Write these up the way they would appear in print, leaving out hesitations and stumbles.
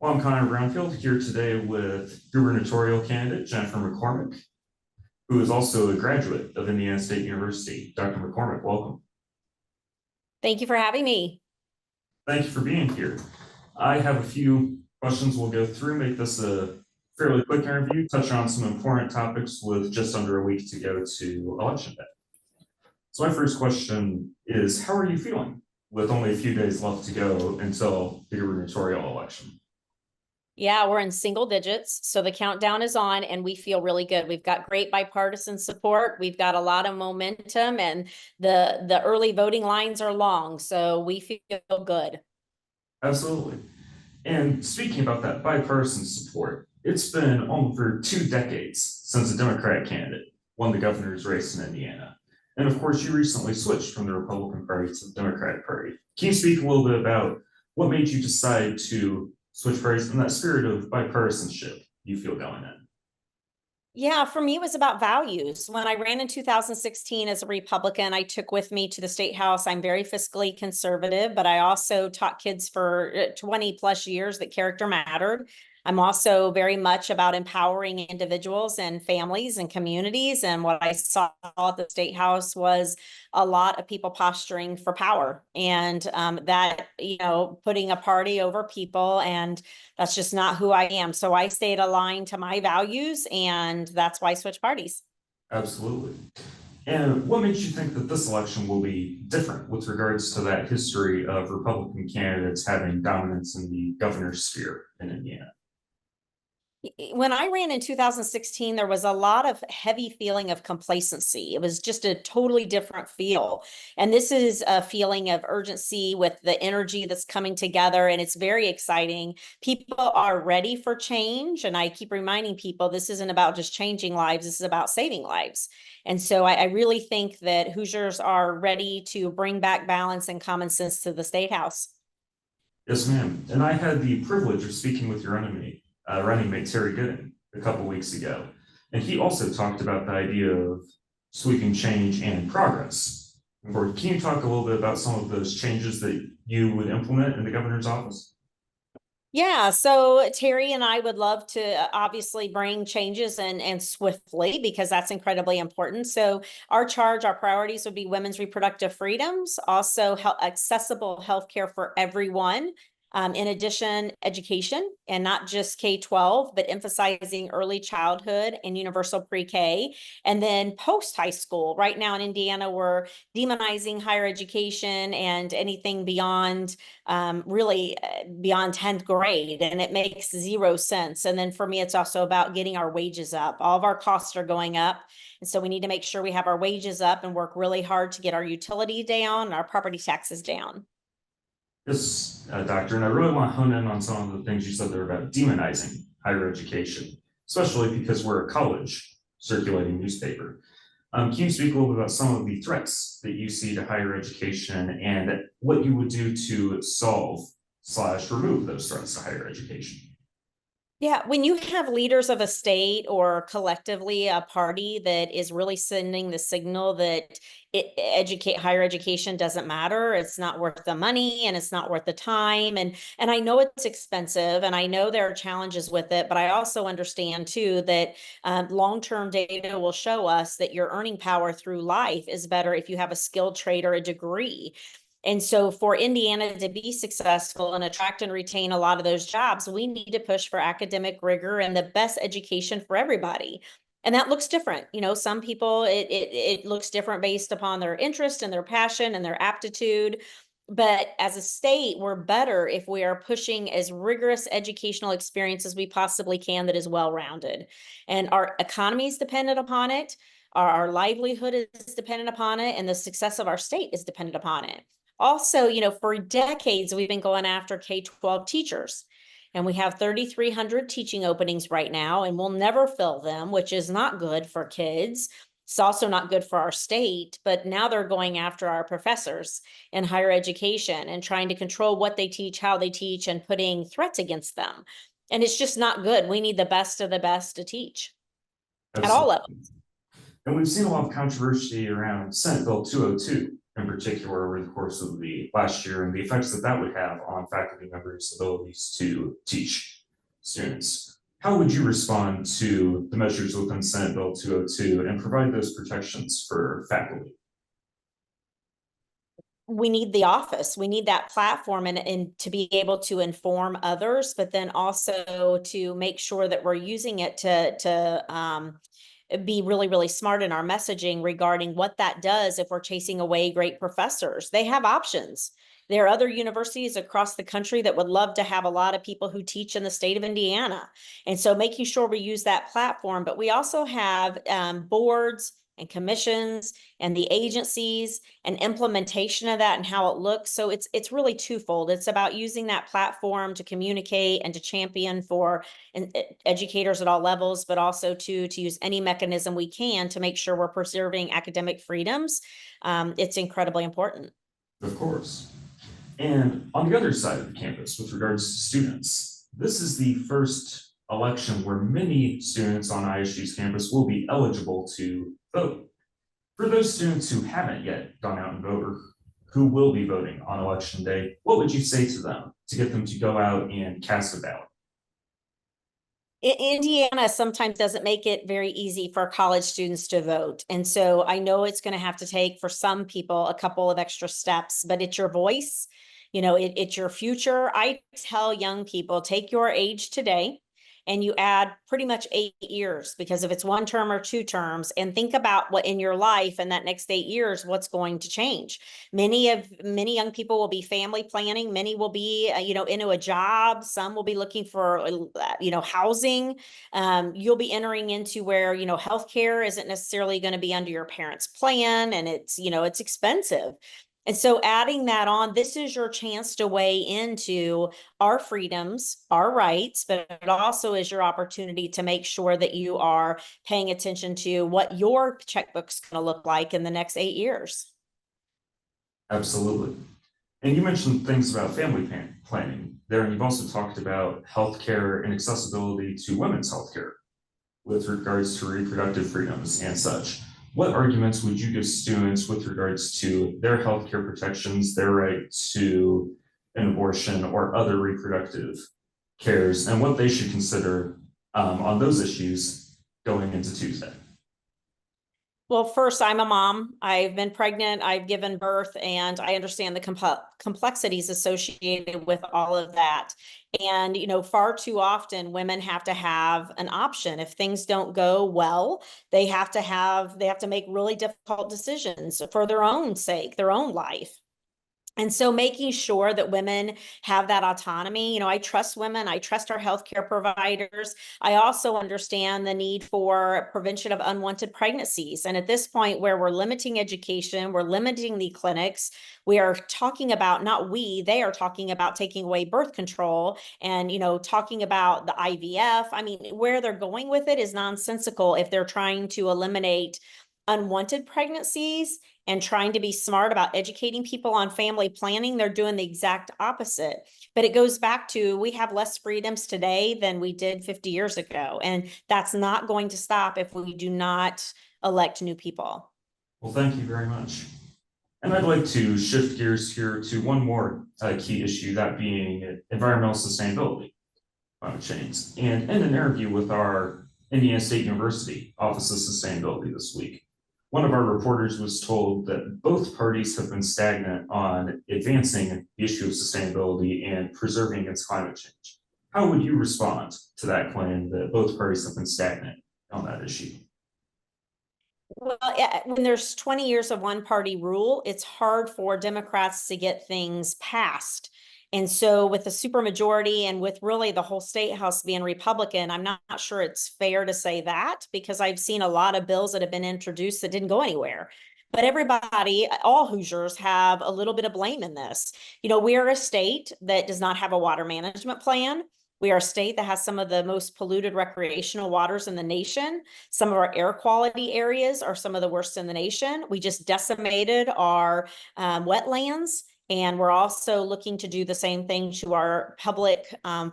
Well, I'm Connor Brownfield here today with gubernatorial candidate Jennifer McCormick, who is also a graduate of Indiana State University. Dr. McCormick, welcome. Thank you for having me. Thank you for being here. I have a few questions we'll go through, make this a fairly quick interview, touch on some important topics with just under a week to go to Election Day. So my first question is, how are you feeling with only a few days left to go until the gubernatorial election? Yeah, we're in single digits, so the countdown is on and we feel really good. We've got great bipartisan support. We've got a lot of momentum and the early voting lines are long, so we feel good. Absolutely. And speaking about that bipartisan support, it's been over 2 decades since a Democratic candidate won the governor's race in Indiana. And of course, you recently switched from the Republican Party to the Democratic Party. Can you speak a little bit about what made you decide to switch parties and that spirit of bipartisanship you feel going in? Yeah, for me, it was about values. When I ran in 2016 as a Republican, I took with me to the state house. I'm very fiscally conservative, but I also taught kids for 20 plus years that character mattered. I'm also very much about empowering individuals and families and communities. And what I saw at the state house was a lot of people posturing for power and putting a party over people. And that's just not who I am. So I stayed aligned to my values, and that's why I switched parties. Absolutely. And what makes you think that this election will be different with regards to that history of Republican candidates having dominance in the governor's sphere in Indiana? When I ran in 2016, there was a lot of heavy feeling of complacency. It was just a totally different feel. And this is a feeling of urgency with the energy that's coming together, and it's very exciting. People are ready for change. And I keep reminding people this isn't about just changing lives, this is about saving lives. And so I really think that Hoosiers are ready to bring back balance and common sense to the state house. Yes, ma'am. And I had the privilege of speaking with your running mate Terry Gooden a couple weeks ago. And he also talked about the idea of sweeping change and progress. Can you talk a little bit about some of those changes that you would implement in the governor's office? Yeah, so Terry and I would love to obviously bring changes and swiftly, because that's incredibly important. So our priorities would be women's reproductive freedoms, also accessible healthcare for everyone. In addition, education, and not just K-12, but emphasizing early childhood and universal pre-K, and then post-high school. Right now in Indiana, we're demonizing higher education and anything beyond beyond 10th grade, and it makes zero sense. And then for me, it's also about getting our wages up. All of our costs are going up, and so we need to make sure we have our wages up and work really hard to get our utility down and our property taxes down. Yes, Doctor, and I really want to hone in on some of the things you said there about demonizing higher education, especially because we're a college circulating newspaper. Can you speak a little bit about some of the threats that you see to higher education and what you would do to solve/remove those threats to higher education? Yeah, when you have leaders of a state or collectively a party that is really sending the signal that higher education doesn't matter, it's not worth the money and it's not worth the time. And I know it's expensive and I know there are challenges with it, but I also understand too that long-term data will show us that your earning power through life is better if you have a skilled trade or a degree. And so for Indiana to be successful and attract and retain a lot of those jobs, we need to push for academic rigor and the best education for everybody. And that looks different. You know, some people, it looks different based upon their interest and their passion and their aptitude. But as a state, we're better if we are pushing as rigorous educational experience as we possibly can that is well-rounded. And our economy is dependent upon it. Our livelihood is dependent upon it, and the success of our state is dependent upon it. Also, you know, for decades, we've been going after K-12 teachers, and we have 3,300 teaching openings right now, and we'll never fill them, which is not good for kids. It's also not good for our state, but now they're going after our professors in higher education and trying to control what they teach, how they teach, and putting threats against them. And it's just not good. We need the best of the best to teach at all Absolutely. levels. And we've seen a lot of controversy around Senate Bill 202 in particular over the course of the last year and the effects that that would have on faculty members' abilities to teach students. How would you respond to the measures within Senate Bill 202 and provide those protections for faculty? We need the office. We need that platform and to be able to inform others, but then also to make sure that we're using it to be really, really smart in our messaging regarding what that does if we're chasing away great professors. They have options. There are other universities across the country that would love to have a lot of people who teach in the state of Indiana. And so making sure we use that platform, but we also have boards and commissions and the agencies and implementation of that and how it looks. So it's really twofold. It's about using that platform to communicate and to champion for educators at all levels, but also to use any mechanism we can to make sure we're preserving academic freedoms. It's incredibly important. Of course. And on the other side of the campus, with regards to students, this is the first election where many students on ISG's campus will be eligible to vote. For those students who haven't yet gone out and voted, or who will be voting on election day, what would you say to them to get them to go out and cast a ballot? Indiana sometimes doesn't make it very easy for college students to vote. And so I know it's going to have to take for some people a couple of extra steps, but it's your voice, it's your future. I tell young people, take your age today and you add pretty much 8 years, because if it's 1 term or 2 terms, and think about what in your life in that next 8 years, what's going to change. Many young people will be family planning. Many will be, into a job. Some will be looking for, housing. You'll be entering into where, healthcare isn't necessarily going to be under your parents' plan, and it's expensive. And so adding that on, this is your chance to weigh into our freedoms, our rights, but it also is your opportunity to make sure that you are paying attention to what your checkbook's going to look like in the next 8 years. Absolutely. And you mentioned things about family planning there, and you've also talked about healthcare and accessibility to women's healthcare with regards to reproductive freedoms and such. What arguments would you give students with regards to their healthcare protections, their right to an abortion or other reproductive cares, and what they should consider on those issues going into Tuesday? Well, first, I'm a mom. I've been pregnant, I've given birth, and I understand the complexities associated with all of that. And, far too often women have to have an option. If things don't go well, they have to make really difficult decisions for their own sake, their own life. And so making sure that women have that autonomy, I trust women, I trust our healthcare providers. I also understand the need for prevention of unwanted pregnancies. And at this point where we're limiting education, we're limiting the clinics, we are talking about, they are talking about taking away birth control and, talking about the IVF. I mean, where they're going with it is nonsensical if they're trying to eliminate unwanted pregnancies and trying to be smart about educating people on family planning. They're doing the exact opposite. But it goes back to, we have less freedoms today than we did 50 years ago. And that's not going to stop if we do not elect new people. Well, thank you very much. And I'd like to shift gears here to one more key issue, that being environmental sustainability, climate change. And in an interview with our Indiana State University Office of Sustainability this week, one of our reporters was told that both parties have been stagnant on advancing the issue of sustainability and preserving against climate change. How would you respond to that claim that both parties have been stagnant on that issue? Well, when there's 20 years of one party rule, it's hard for Democrats to get things passed. And so with the supermajority and with really the whole state house being Republican, I'm not sure it's fair to say that, because I've seen a lot of bills that have been introduced that didn't go anywhere. But everybody, all Hoosiers, have a little bit of blame in this. We are a state that does not have a water management plan. We are a state that has some of the most polluted recreational waters in the nation. Some of our air quality areas are some of the worst in the nation. We just decimated our wetlands. And we're also looking to do the same thing to our public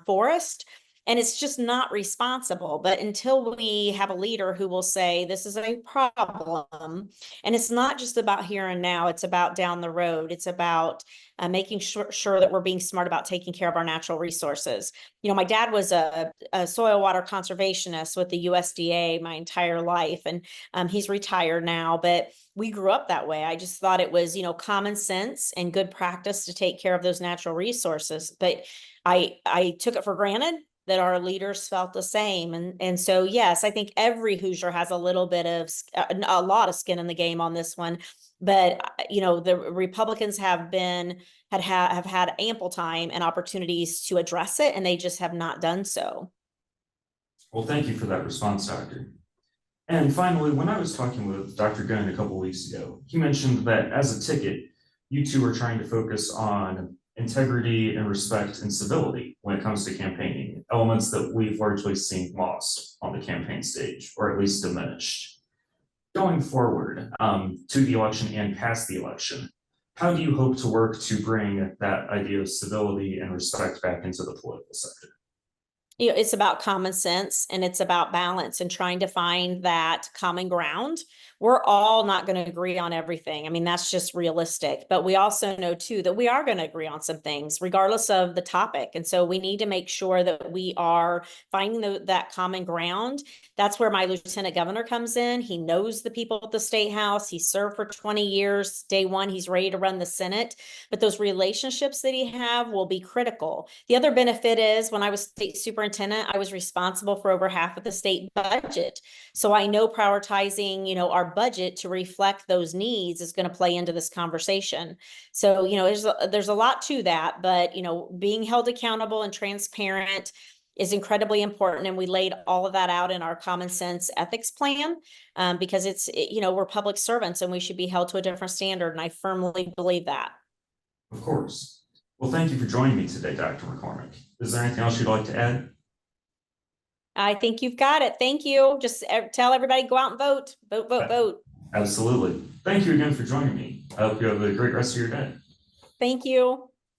forest. And it's just not responsible. But until we have a leader who will say, this is a problem, and it's not just about here and now, it's about down the road. It's about making sure that we're being smart about taking care of our natural resources. You know, my dad was a soil water conservationist with the USDA my entire life, and he's retired now, but we grew up that way. I just thought it was, you know, common sense and good practice to take care of those natural resources. But I took it for granted that our leaders felt the same. And so, yes, I think every Hoosier has a little bit of, a lot of skin in the game on this one. But, you know, the Republicans have had ample time and opportunities to address it, and they just have not done so. Well, thank you for that response, Doctor. And finally, when I was talking with Dr. Gunn a couple weeks ago, he mentioned that as a ticket, you two are trying to focus on integrity and respect and civility when it comes to campaigning, elements that we've largely seen lost on the campaign stage, or at least diminished. Going forward to the election and past the election, how do you hope to work to bring that idea of civility and respect back into the political sector? You know, it's about common sense and it's about balance and trying to find that common ground. We're all not going to agree on everything. I mean, that's just realistic. But we also know, too, that we are going to agree on some things, regardless of the topic. And so we need to make sure that we are finding that common ground. That's where my lieutenant governor comes in. He knows the people at the state house. He served for 20 years. Day one, he's ready to run the Senate. But those relationships that he have will be critical. The other benefit is when I was state superintendent, I was responsible for over half of the state budget. So I know prioritizing, you know, our budget to reflect those needs is going to play into this conversation. So, you know, there's a lot to that, but, you know, being held accountable and transparent is incredibly important. And we laid all of that out in our common sense ethics plan because you know, we're public servants and we should be held to a different standard. And I firmly believe that. Of course. Well, thank you for joining me today, Dr. McCormick. Is there anything else you'd like to add? I think you've got it. Thank you. Just tell everybody, go out and vote. Vote, vote, vote. Absolutely. Thank you again for joining me. I hope you have a great rest of your day. Thank you.